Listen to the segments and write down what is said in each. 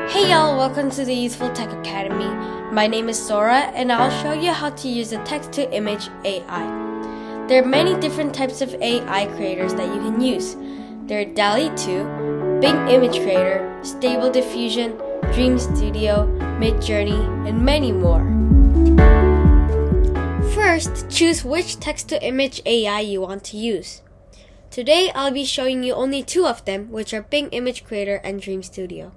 Hey y'all, welcome to the Youthful Tech Academy. My name is Sora and I'll show you how to use the text-to-image AI. There are many different types of AI creators that you can use. There are DALL-E 2, Bing Image Creator, Stable Diffusion, Dream Studio, Midjourney, and many more. First, choose which text-to-image AI you want to use. Today, I'll be showing you only two of them, which are Bing Image Creator and Dream Studio.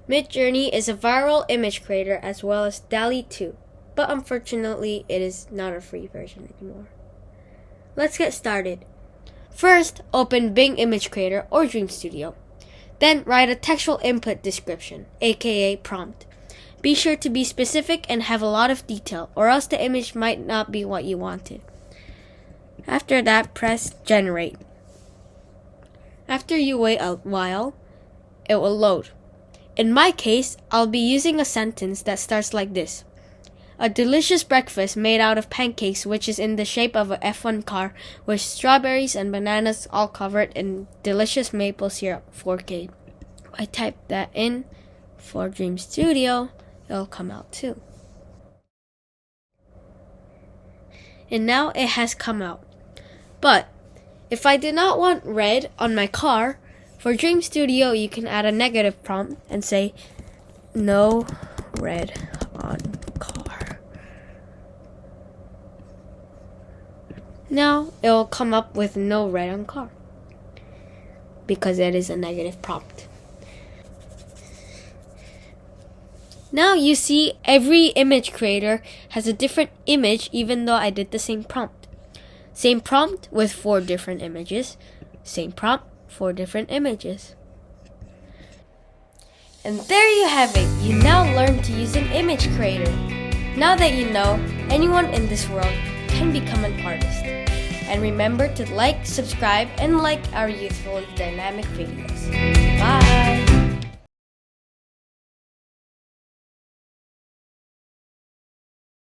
Midjourney is a viral image creator as well as DALL-E 2, but unfortunately, it is not a free version anymore. Let's get started. First, open Bing Image Creator or Dream Studio. Then write a textual input description, aka prompt. Be sure to be specific and have a lot of detail, or else the image might not be what you wanted. After that, press Generate. After you wait a while, it will load. In my case, I'll be using a sentence that starts like this. A delicious breakfast made out of pancakes which is in the shape of a F1 car with strawberries and bananas all covered in delicious maple syrup 4K. I type that in for Dream Studio, it'll come out too. And now it has come out. But if I do not want red on my car, for Dream Studio you can add a negative prompt and say, no red on car. Now it will come up with no red on car because it is a negative prompt. Now you see every image creator has a different image even though I did the same prompt. Same prompt with 4 different images. Same prompt, 4 different images. And there you have it. You now learned to use an image creator. Now that you know, anyone in this world can become an artist. And remember to like, subscribe, and like our youthful dynamic videos. Bye!